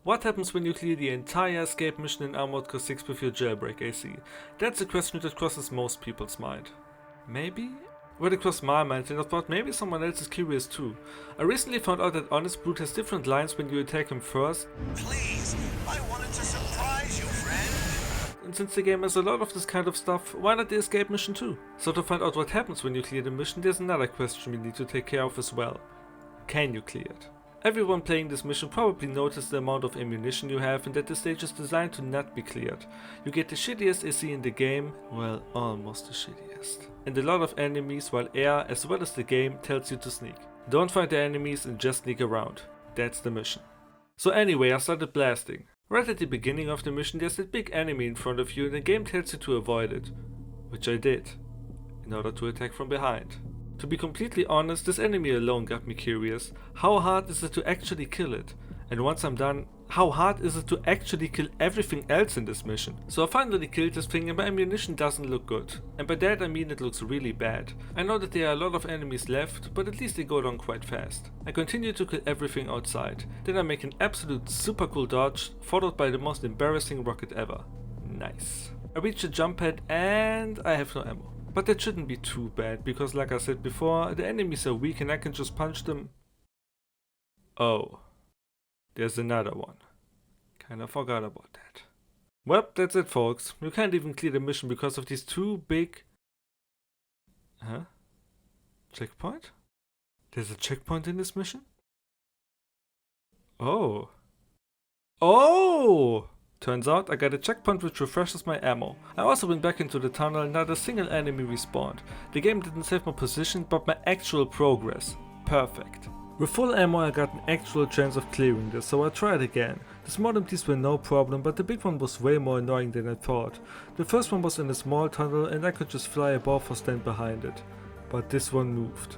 What happens when you clear the entire escape mission in Armored Core 6 with your jailbreak AC? That's a question that crosses most people's mind. Maybe? Well, it crossed my mind and I thought maybe someone else is curious too. I recently found out that Honest Brute has different lines when you attack him first. Please, I wanted to surprise you, friend. And since the game has a lot of this kind of stuff, why not the escape mission too? So to find out what happens when you clear the mission, there's another question we need to take care of as well. Can you clear it? Everyone playing this mission probably noticed the amount of ammunition you have and that the stage is designed to not be cleared. You get the shittiest AC in the game, well, almost the shittiest. And a lot of enemies, while air as well as the game tells you to sneak. Don't fight the enemies and just sneak around. That's the mission. So anyway, I started blasting. Right at the beginning of the mission there's that big enemy in front of you and the game tells you to avoid it. Which I did, in order to attack from behind. To be completely honest, this enemy alone got me curious. How hard is it to actually kill it? And once I'm done, how hard is it to actually kill everything else in this mission? So I finally killed this thing and my ammunition doesn't look good. And by that I mean it looks really bad. I know that there are a lot of enemies left, but at least they go down quite fast. I continue to kill everything outside. Then I make an absolute super cool dodge, followed by the most embarrassing rocket ever. Nice. I reach the jump pad and I have no ammo. But that shouldn't be too bad, because like I said before, the enemies are weak and I can just punch them. Oh, there's another one. Kinda forgot about that. Well, that's it folks. You can't even clear the mission because of these two big... Huh? Checkpoint? There's a checkpoint in this mission? Oh. Oh! Turns out I got a checkpoint which refreshes my ammo. I also went back into the tunnel and not a single enemy respawned. The game didn't save my position but my actual progress. Perfect. With full ammo I got an actual chance of clearing this, so I tried again. The small empties were no problem, but the big one was way more annoying than I thought. The first one was in a small tunnel and I could just fly above or stand behind it. But this one moved.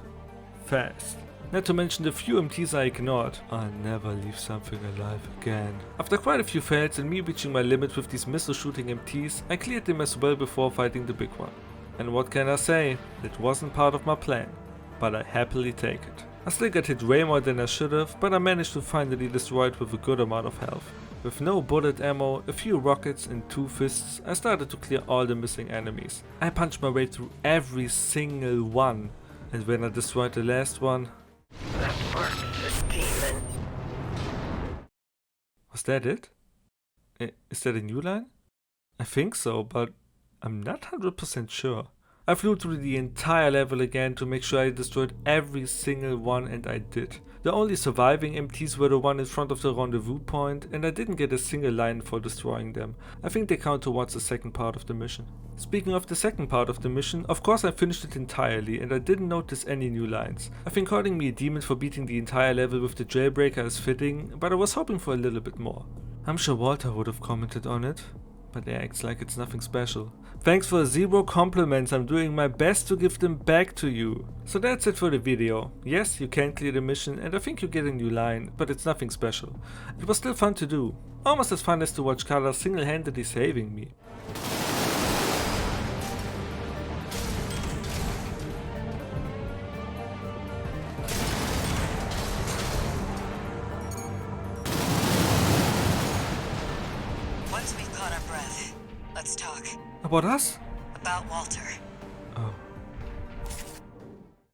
Fast. Not to mention the few MTs I ignored. I'll never leave something alive again. After quite a few fails and me reaching my limit with these missile shooting MTs, I cleared them as well before fighting the big one. And what can I say? It wasn't part of my plan, but I happily take it. I still got hit way more than I should have, but I managed to finally destroy it with a good amount of health. With no bullet ammo, a few rockets and 2 fists, I started to clear all the missing enemies. I punched my way through every single one, and when I destroyed the last one, that marks this demon. Was that it? Is that a new line? I think so, but I'm not 100% sure. I flew through the entire level again to make sure I destroyed every single one, and I did. The only surviving MTs were the one in front of the rendezvous point, and I didn't get a single line for destroying them. I think they count towards the second part of the mission. Speaking of the second part of the mission, of course I finished it entirely and I didn't notice any new lines. I think calling me a demon for beating the entire level with the jailbreaker is fitting, but I was hoping for a little bit more. I'm sure Walter would have commented on it, but he acts like it's nothing special. Thanks for 0 compliments, I'm doing my best to give them back to you. So that's it for the video. Yes, you can clear the mission and I think you get a new line, but it's nothing special. It was still fun to do. Almost as fun as to watch Carla single-handedly saving me. Once we've caught our breath, let's talk. About us? About Walter.